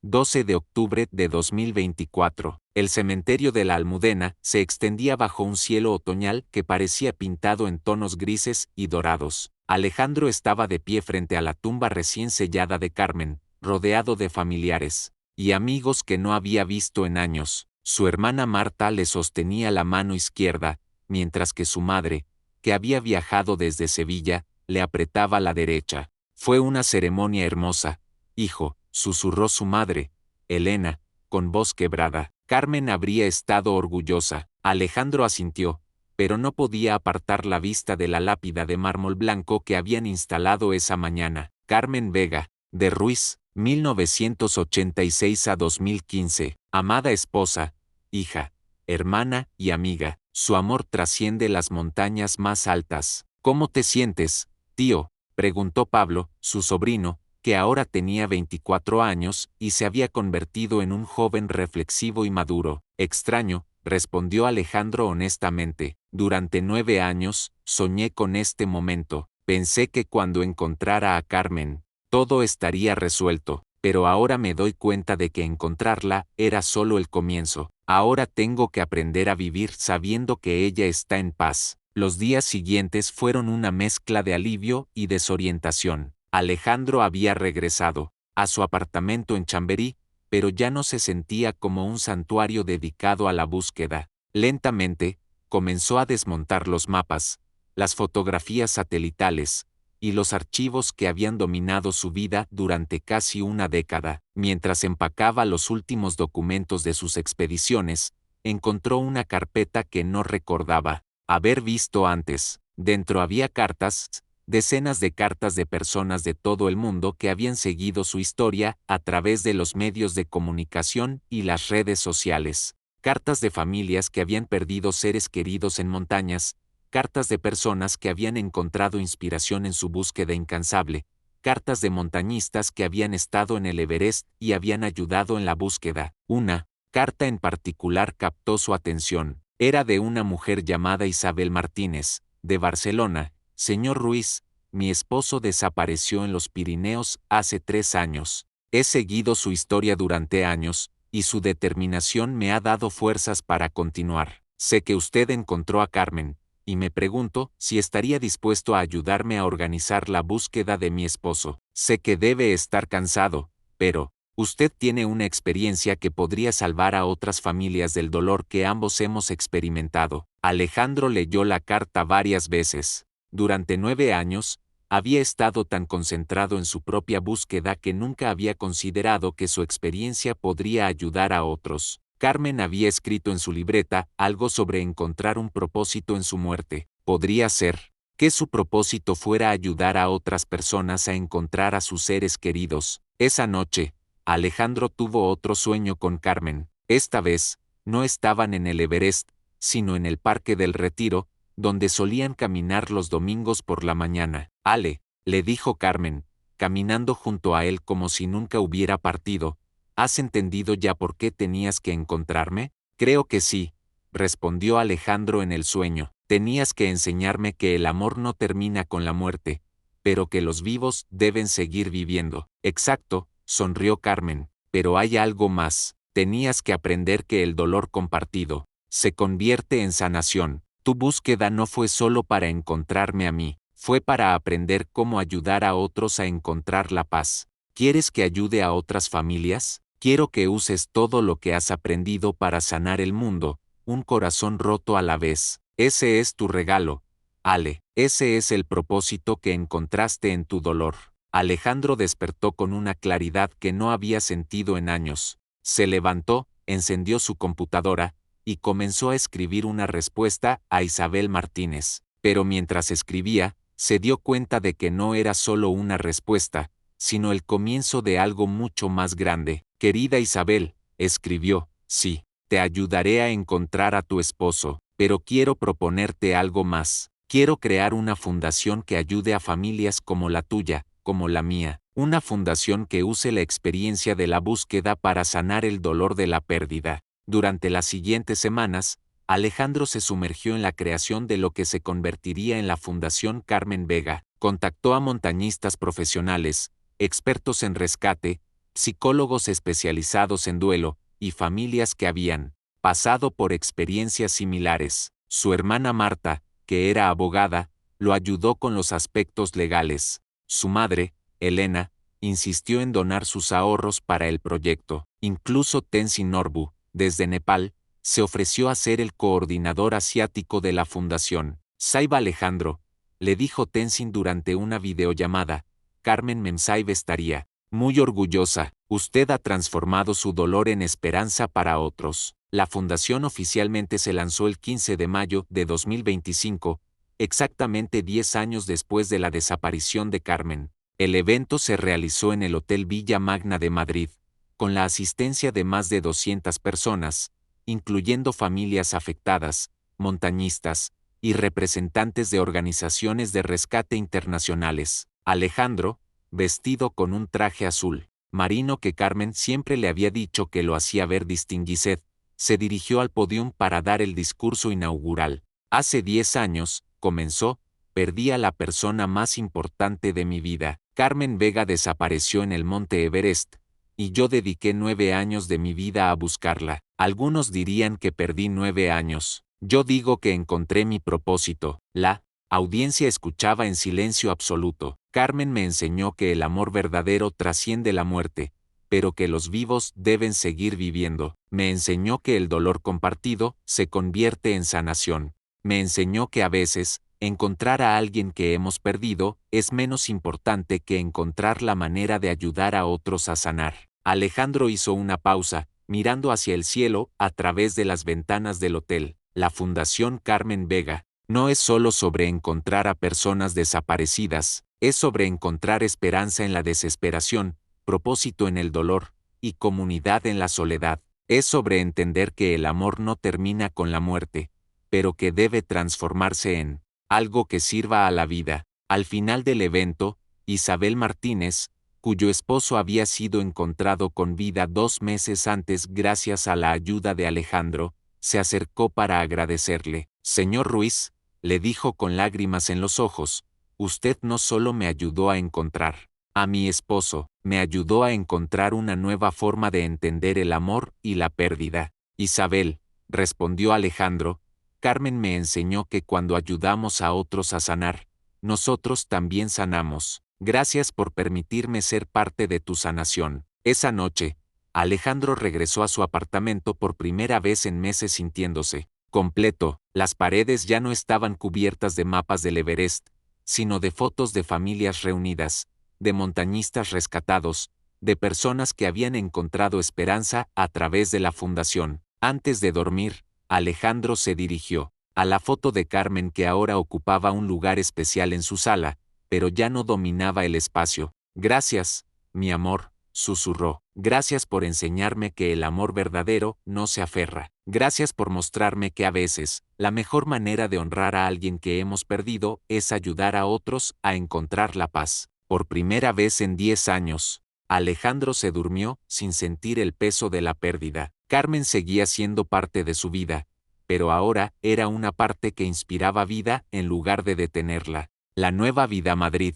12 de octubre de 2024. El cementerio de la Almudena se extendía bajo un cielo otoñal que parecía pintado en tonos grises y dorados. Alejandro estaba de pie frente a la tumba recién sellada de Carmen, rodeado de familiares y amigos que no había visto en años. Su hermana Marta le sostenía la mano izquierda, mientras que su madre, que había viajado desde Sevilla, le apretaba la derecha. Fue una ceremonia hermosa, hijo, susurró su madre, Elena, con voz quebrada. Carmen habría estado orgullosa. Alejandro asintió, pero no podía apartar la vista de la lápida de mármol blanco que habían instalado esa mañana. Carmen Vega, de Ruiz, 1986 a 2015. Amada esposa, hija, hermana y amiga, su amor trasciende las montañas más altas. ¿Cómo te sientes, tío?, preguntó Pablo, su sobrino, que ahora tenía 24 años y se había convertido en un joven reflexivo y maduro. Extraño, respondió Alejandro honestamente. Durante 9 años, soñé con este momento. Pensé que cuando encontrara a Carmen, todo estaría resuelto, pero ahora me doy cuenta de que encontrarla era solo el comienzo. Ahora tengo que aprender a vivir sabiendo que ella está en paz. Los días siguientes fueron una mezcla de alivio y desorientación. Alejandro había regresado a su apartamento en Chamberí, pero ya no se sentía como un santuario dedicado a la búsqueda. Lentamente, comenzó a desmontar los mapas, las fotografías satelitales y los archivos que habían dominado su vida durante casi una década. Mientras empacaba los últimos documentos de sus expediciones, encontró una carpeta que no recordaba haber visto antes. Dentro había cartas, decenas de cartas de personas de todo el mundo que habían seguido su historia a través de los medios de comunicación y las redes sociales. Cartas de familias que habían perdido seres queridos en montañas, cartas de personas que habían encontrado inspiración en su búsqueda incansable, cartas de montañistas que habían estado en el Everest y habían ayudado en la búsqueda. Una carta en particular captó su atención. Era de una mujer llamada Isabel Martínez, de Barcelona. Señor Ruiz, mi esposo desapareció en los Pirineos hace 3 años. He seguido su historia durante años, y su determinación me ha dado fuerzas para continuar. Sé que usted encontró a Carmen, y me pregunto si estaría dispuesto a ayudarme a organizar la búsqueda de mi esposo. Sé que debe estar cansado, pero usted tiene una experiencia que podría salvar a otras familias del dolor que ambos hemos experimentado. Alejandro leyó la carta varias veces. Durante 9 años, había estado tan concentrado en su propia búsqueda que nunca había considerado que su experiencia podría ayudar a otros. Carmen había escrito en su libreta algo sobre encontrar un propósito en su muerte. Podría ser que su propósito fuera ayudar a otras personas a encontrar a sus seres queridos. Esa noche, Alejandro tuvo otro sueño con Carmen. Esta vez, no estaban en el Everest, sino en el Parque del Retiro, donde solían caminar los domingos por la mañana. Ale, le dijo Carmen, caminando junto a él como si nunca hubiera partido, ¿has entendido ya por qué tenías que encontrarme? Creo que sí, respondió Alejandro en el sueño. Tenías que enseñarme que el amor no termina con la muerte, pero que los vivos deben seguir viviendo. Exacto, sonrió Carmen, pero hay algo más. Tenías que aprender que el dolor compartido se convierte en sanación. Tu búsqueda no fue solo para encontrarme a mí, fue para aprender cómo ayudar a otros a encontrar la paz. ¿Quieres que ayude a otras familias? Quiero que uses todo lo que has aprendido para sanar el mundo, un corazón roto a la vez. Ese es tu regalo, Ale. Ese es el propósito que encontraste en tu dolor. Alejandro despertó con una claridad que no había sentido en años. Se levantó, encendió su computadora, y comenzó a escribir una respuesta a Isabel Martínez. Pero mientras escribía, se dio cuenta de que no era solo una respuesta, sino el comienzo de algo mucho más grande. Querida Isabel, escribió, sí, te ayudaré a encontrar a tu esposo, pero quiero proponerte algo más. Quiero crear una fundación que ayude a familias como la tuya, como la mía. Una fundación que use la experiencia de la búsqueda para sanar el dolor de la pérdida. Durante las siguientes semanas, Alejandro se sumergió en la creación de lo que se convertiría en la Fundación Carmen Vega. Contactó a montañistas profesionales, expertos en rescate, psicólogos especializados en duelo, y familias que habían pasado por experiencias similares. Su hermana Marta, que era abogada, lo ayudó con los aspectos legales. Su madre, Elena, insistió en donar sus ahorros para el proyecto. Incluso Tenzin Norbu, desde Nepal, se ofreció a ser el coordinador asiático de la fundación. Saiba Alejandro, le dijo Tenzin durante una videollamada, Carmen Memsahib estaría muy orgullosa. Usted ha transformado su dolor en esperanza para otros. La fundación oficialmente se lanzó el 15 de mayo de 2025, exactamente 10 años después de la desaparición de Carmen. El evento se realizó en el Hotel Villa Magna de Madrid, con la asistencia de más de 200 personas, incluyendo familias afectadas, montañistas y representantes de organizaciones de rescate internacionales. Alejandro, vestido con un traje azul marino que Carmen siempre le había dicho que lo hacía ver distinguished, se dirigió al podium para dar el discurso inaugural. Hace 10 años, comenzó, perdí a la persona más importante de mi vida. Carmen Vega desapareció en el monte Everest, y yo dediqué 9 años de mi vida a buscarla. Algunos dirían que perdí 9 años. Yo digo que encontré mi propósito. La audiencia escuchaba en silencio absoluto. Carmen me enseñó que el amor verdadero trasciende la muerte, pero que los vivos deben seguir viviendo. Me enseñó que el dolor compartido se convierte en sanación. Me enseñó que a veces, encontrar a alguien que hemos perdido es menos importante que encontrar la manera de ayudar a otros a sanar. Alejandro hizo una pausa, mirando hacia el cielo a través de las ventanas del hotel. La Fundación Carmen Vega no es solo sobre encontrar a personas desaparecidas, es sobre encontrar esperanza en la desesperación, propósito en el dolor, y comunidad en la soledad. Es sobre entender que el amor no termina con la muerte, pero que debe transformarse en algo que sirva a la vida. Al final del evento, Isabel Martínez, cuyo esposo había sido encontrado con vida 2 meses antes gracias a la ayuda de Alejandro, se acercó para agradecerle. Señor Ruiz, le dijo con lágrimas en los ojos, usted no solo me ayudó a encontrar a mi esposo, me ayudó a encontrar una nueva forma de entender el amor y la pérdida. Isabel, respondió Alejandro, Carmen me enseñó que cuando ayudamos a otros a sanar, nosotros también sanamos. Gracias por permitirme ser parte de tu sanación. Esa noche, Alejandro regresó a su apartamento por primera vez en meses sintiéndose completo. Las paredes ya no estaban cubiertas de mapas del Everest, sino de fotos de familias reunidas, de montañistas rescatados, de personas que habían encontrado esperanza a través de la fundación. Antes de dormir, Alejandro se dirigió a la foto de Carmen que ahora ocupaba un lugar especial en su sala, pero ya no dominaba el espacio. Gracias, mi amor, susurró. Gracias por enseñarme que el amor verdadero no se aferra. Gracias por mostrarme que a veces, la mejor manera de honrar a alguien que hemos perdido es ayudar a otros a encontrar la paz. Por primera vez en 10 años, Alejandro se durmió sin sentir el peso de la pérdida. Carmen seguía siendo parte de su vida, pero ahora era una parte que inspiraba vida en lugar de detenerla. La Nueva Vida Madrid,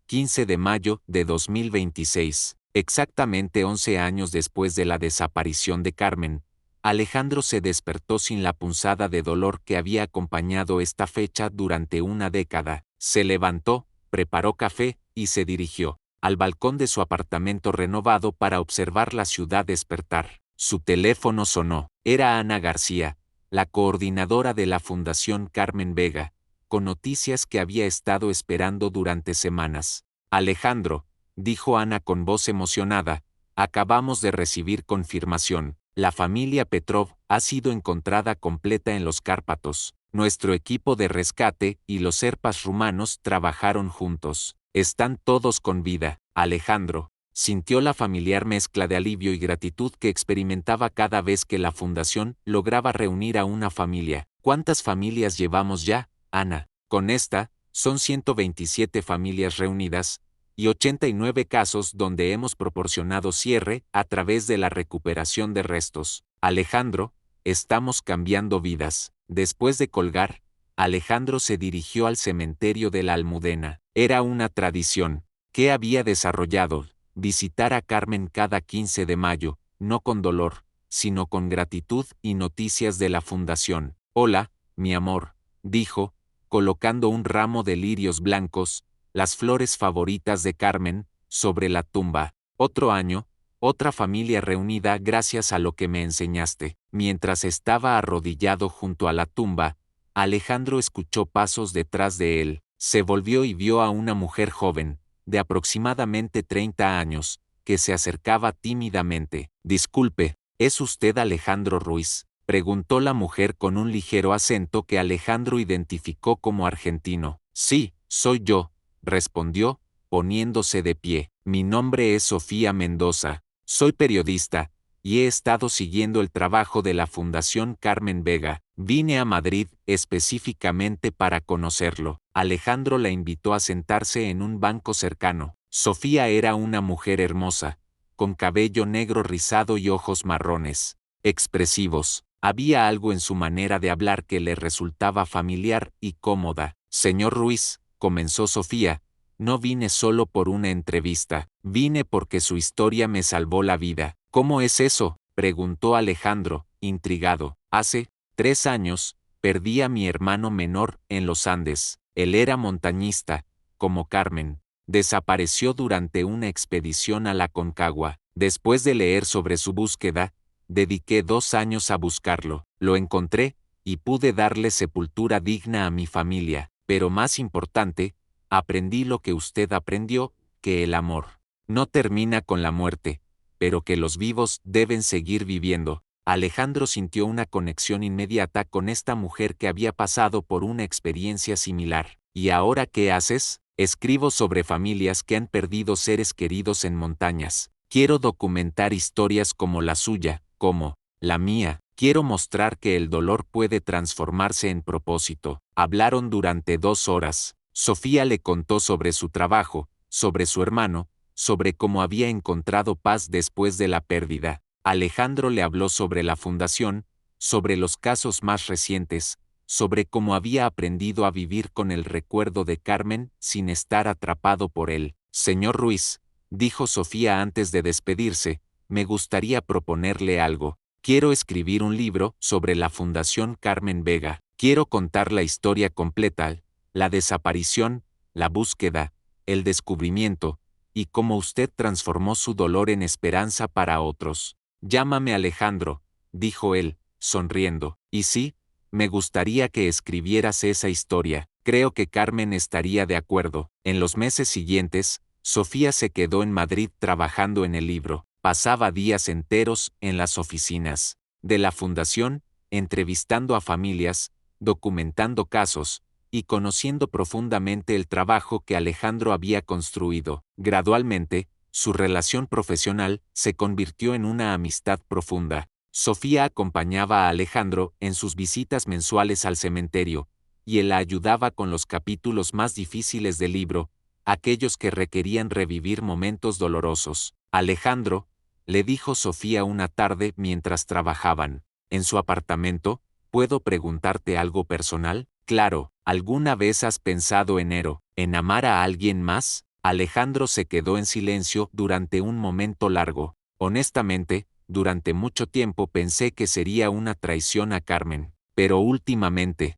15 de mayo de 2026. Exactamente 11 años después de la desaparición de Carmen, Alejandro se despertó sin la punzada de dolor que había acompañado esta fecha durante una década. Se levantó, preparó café y se dirigió al balcón de su apartamento renovado para observar la ciudad despertar. Su teléfono sonó. Era Ana García, la coordinadora de la Fundación Carmen Vega, con noticias que había estado esperando durante semanas. Alejandro, dijo Ana con voz emocionada, acabamos de recibir confirmación. La familia Petrov ha sido encontrada completa en los Cárpatos. Nuestro equipo de rescate y los Sherpas rumanos trabajaron juntos. Están todos con vida. Alejandro sintió la familiar mezcla de alivio y gratitud que experimentaba cada vez que la fundación lograba reunir a una familia. ¿Cuántas familias llevamos ya, Ana? Con esta, son 127 familias reunidas, y 89 casos donde hemos proporcionado cierre a través de la recuperación de restos. Alejandro, estamos cambiando vidas. Después de colgar, Alejandro se dirigió al cementerio de la Almudena. Era una tradición que había desarrollado, visitar a Carmen cada 15 de mayo, no con dolor, sino con gratitud y noticias de la fundación. Hola, mi amor, dijo, colocando un ramo de lirios blancos, las flores favoritas de Carmen, sobre la tumba. Otro año, otra familia reunida gracias a lo que me enseñaste. Mientras estaba arrodillado junto a la tumba, Alejandro escuchó pasos detrás de él. Se volvió y vio a una mujer joven, de aproximadamente 30 años, que se acercaba tímidamente. Disculpe, ¿es usted Alejandro Ruiz?, preguntó la mujer con un ligero acento que Alejandro identificó como argentino. Sí, soy yo, respondió, poniéndose de pie. Mi nombre es Sofía Mendoza, soy periodista, y he estado siguiendo el trabajo de la Fundación Carmen Vega. Vine a Madrid específicamente para conocerlo. Alejandro la invitó a sentarse en un banco cercano. Sofía era una mujer hermosa, con cabello negro rizado y ojos marrones, expresivos. Había algo en su manera de hablar que le resultaba familiar y cómoda. Señor Ruiz, comenzó Sofía, no vine solo por una entrevista, vine porque su historia me salvó la vida. ¿Cómo es eso?, preguntó Alejandro, intrigado. Hace 3 años, perdí a mi hermano menor en los Andes. Él era montañista, como Carmen. Desapareció durante una expedición a la Aconcagua. Después de leer sobre su búsqueda, dediqué 2 años a buscarlo. Lo encontré, y pude darle sepultura digna a mi familia. Pero más importante, aprendí lo que usted aprendió, que el amor no termina con la muerte, pero que los vivos deben seguir viviendo. Alejandro sintió una conexión inmediata con esta mujer que había pasado por una experiencia similar. ¿Y ahora qué haces? Escribo sobre familias que han perdido seres queridos en montañas. Quiero documentar historias como la suya, como la mía. Quiero mostrar que el dolor puede transformarse en propósito. Hablaron durante 2 horas. Sofía le contó sobre su trabajo, sobre su hermano, sobre cómo había encontrado paz después de la pérdida. Alejandro le habló sobre la fundación, sobre los casos más recientes, sobre cómo había aprendido a vivir con el recuerdo de Carmen sin estar atrapado por él. Señor Ruiz, dijo Sofía antes de despedirse, me gustaría proponerle algo. Quiero escribir un libro sobre la Fundación Carmen Vega. Quiero contar la historia completa, la desaparición, la búsqueda, el descubrimiento, y cómo usted transformó su dolor en esperanza para otros. Llámame Alejandro, dijo él, sonriendo. Y sí, me gustaría que escribieras esa historia. Creo que Carmen estaría de acuerdo. En los meses siguientes, Sofía se quedó en Madrid trabajando en el libro. Pasaba días enteros en las oficinas de la fundación, entrevistando a familias, documentando casos, y conociendo profundamente el trabajo que Alejandro había construido. Gradualmente, su relación profesional se convirtió en una amistad profunda. Sofía acompañaba a Alejandro en sus visitas mensuales al cementerio, y él la ayudaba con los capítulos más difíciles del libro, aquellos que requerían revivir momentos dolorosos. Alejandro, le dijo Sofía una tarde mientras trabajaban en su apartamento, ¿puedo preguntarte algo personal? Claro, ¿alguna vez has pensado en amar a alguien más? Alejandro se quedó en silencio durante un momento largo. Honestamente, durante mucho tiempo pensé que sería una traición a Carmen. Pero últimamente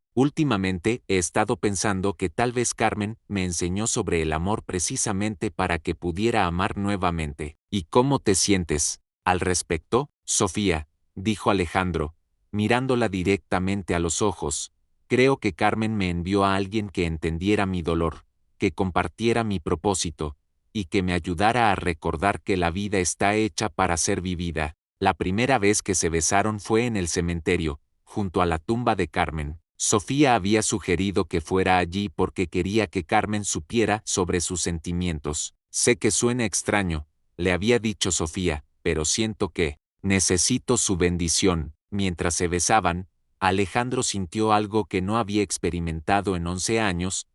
he estado pensando que tal vez Carmen me enseñó sobre el amor precisamente para que pudiera amar nuevamente. ¿Y cómo te sientes al respecto, Sofía?, dijo Alejandro, mirándola directamente a los ojos. Creo que Carmen me envió a alguien que entendiera mi dolor, que compartiera mi propósito, y que me ayudara a recordar que la vida está hecha para ser vivida. La primera vez que se besaron fue en el cementerio, junto a la tumba de Carmen. Sofía había sugerido que fuera allí porque quería que Carmen supiera sobre sus sentimientos. Sé que suena extraño, le había dicho Sofía, pero siento que necesito su bendición. Mientras se besaban, Alejandro sintió algo que no había experimentado en 11 años,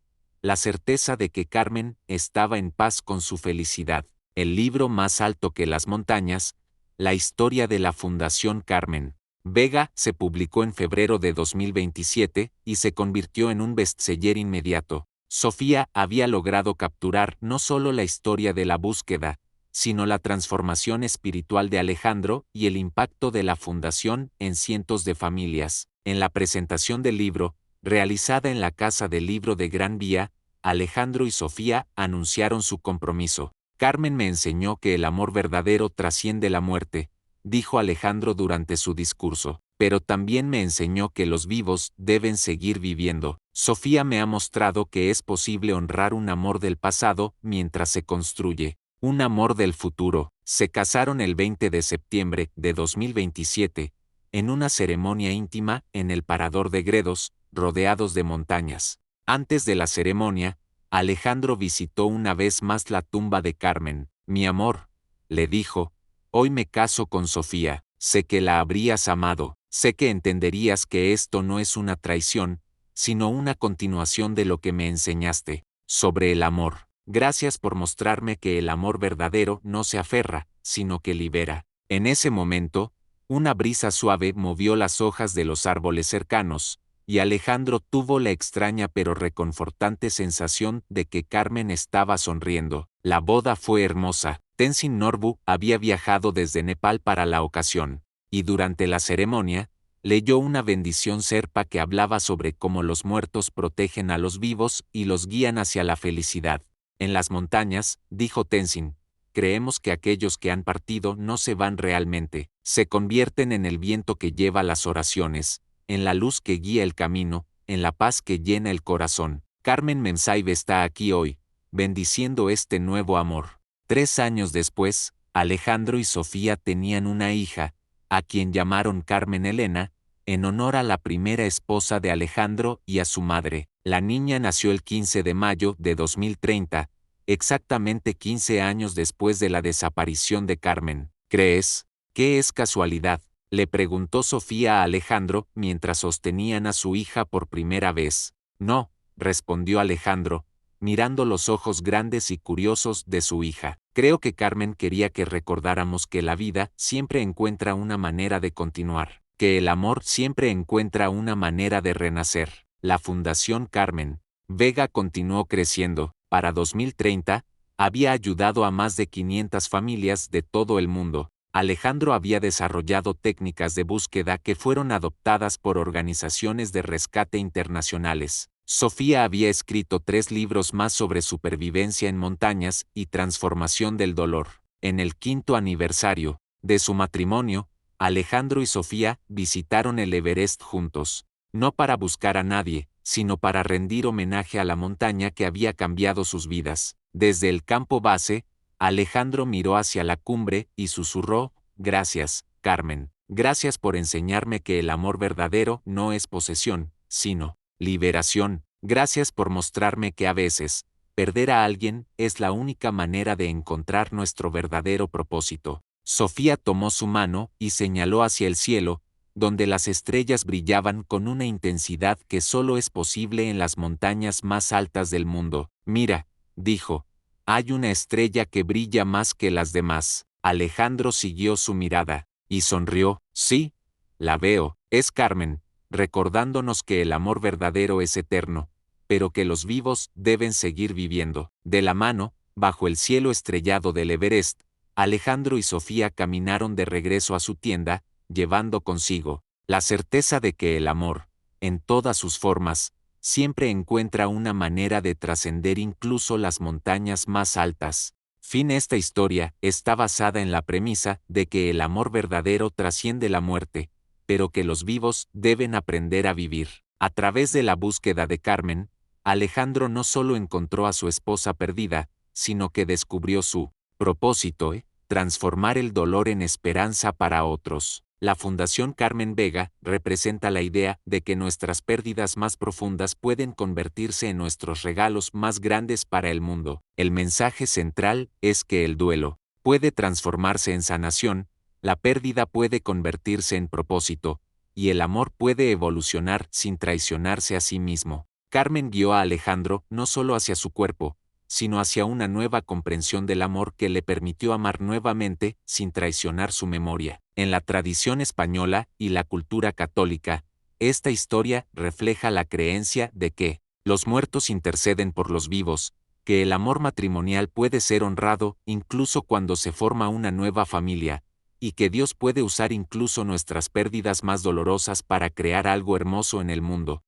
la certeza de que Carmen estaba en paz con su felicidad. El libro más alto que las montañas, la historia de la Fundación Carmen Vega se publicó en febrero de 2027 y se convirtió en un bestseller inmediato. Sofía había logrado capturar no solo la historia de la búsqueda, sino la transformación espiritual de Alejandro y el impacto de la fundación en cientos de familias. En la presentación del libro, realizada en la Casa del Libro de Gran Vía, Alejandro y Sofía anunciaron su compromiso. Carmen me enseñó que el amor verdadero trasciende la muerte, dijo Alejandro durante su discurso, pero también me enseñó que los vivos deben seguir viviendo. Sofía me ha mostrado que es posible honrar un amor del pasado mientras se construye un amor del futuro. Se casaron el 20 de septiembre de 2027, en una ceremonia íntima en el Parador de Gredos, rodeados de montañas. Antes de la ceremonia, Alejandro visitó una vez más la tumba de Carmen. Mi amor, le dijo, hoy me caso con Sofía. Sé que la habrías amado, sé que entenderías que esto no es una traición, sino una continuación de lo que me enseñaste sobre el amor. Gracias por mostrarme que el amor verdadero no se aferra, sino que libera. En ese momento, una brisa suave movió las hojas de los árboles cercanos, y Alejandro tuvo la extraña pero reconfortante sensación de que Carmen estaba sonriendo. La boda fue hermosa. Tenzin Norbu había viajado desde Nepal para la ocasión, y durante la ceremonia, leyó una bendición serpa que hablaba sobre cómo los muertos protegen a los vivos y los guían hacia la felicidad. En las montañas, dijo Tenzin, creemos que aquellos que han partido no se van realmente, se convierten en el viento que lleva las oraciones, en la luz que guía el camino, en la paz que llena el corazón. Carmen Mensaibe está aquí hoy, bendiciendo este nuevo amor. 3 años después, Alejandro y Sofía tenían una hija, a quien llamaron Carmen Elena, en honor a la primera esposa de Alejandro y a su madre. La niña nació el 15 de mayo de 2030, exactamente 15 años después de la desaparición de Carmen. ¿Crees que es casualidad?, le preguntó Sofía a Alejandro mientras sostenían a su hija por primera vez. No, respondió Alejandro, mirando los ojos grandes y curiosos de su hija. Creo que Carmen quería que recordáramos que la vida siempre encuentra una manera de continuar, que el amor siempre encuentra una manera de renacer. La Fundación Carmen Vega continuó creciendo. Para 2030, había ayudado a más de 500 familias de todo el mundo. Alejandro había desarrollado técnicas de búsqueda que fueron adoptadas por organizaciones de rescate internacionales. Sofía había escrito 3 libros más sobre supervivencia en montañas y transformación del dolor. En el 5º aniversario de su matrimonio, Alejandro y Sofía visitaron el Everest juntos, no para buscar a nadie, sino para rendir homenaje a la montaña que había cambiado sus vidas. Desde el campo base, Alejandro miró hacia la cumbre y susurró, gracias, Carmen, gracias por enseñarme que el amor verdadero no es posesión, sino liberación. Gracias por mostrarme que a veces, perder a alguien es la única manera de encontrar nuestro verdadero propósito. Sofía tomó su mano y señaló hacia el cielo, donde las estrellas brillaban con una intensidad que solo es posible en las montañas más altas del mundo. Mira, dijo, hay una estrella que brilla más que las demás. Alejandro siguió su mirada, y sonrió. Sí, la veo, es Carmen, recordándonos que el amor verdadero es eterno, pero que los vivos deben seguir viviendo. De la mano, bajo el cielo estrellado del Everest, Alejandro y Sofía caminaron de regreso a su tienda, llevando consigo la certeza de que el amor, en todas sus formas, siempre encuentra una manera de trascender incluso las montañas más altas. Esta historia está basada en la premisa de que el amor verdadero trasciende la muerte, pero que los vivos deben aprender a vivir. A través de la búsqueda de Carmen, Alejandro no solo encontró a su esposa perdida, sino que descubrió su propósito, transformar el dolor en esperanza para otros. La Fundación Carmen Vega representa la idea de que nuestras pérdidas más profundas pueden convertirse en nuestros regalos más grandes para el mundo. El mensaje central es que el duelo puede transformarse en sanación, la pérdida puede convertirse en propósito, y el amor puede evolucionar sin traicionarse a sí mismo. Carmen guió a Alejandro no solo hacia su cuerpo, sino hacia una nueva comprensión del amor que le permitió amar nuevamente sin traicionar su memoria. En la tradición española y la cultura católica, esta historia refleja la creencia de que los muertos interceden por los vivos, que el amor matrimonial puede ser honrado incluso cuando se forma una nueva familia, y que Dios puede usar incluso nuestras pérdidas más dolorosas para crear algo hermoso en el mundo.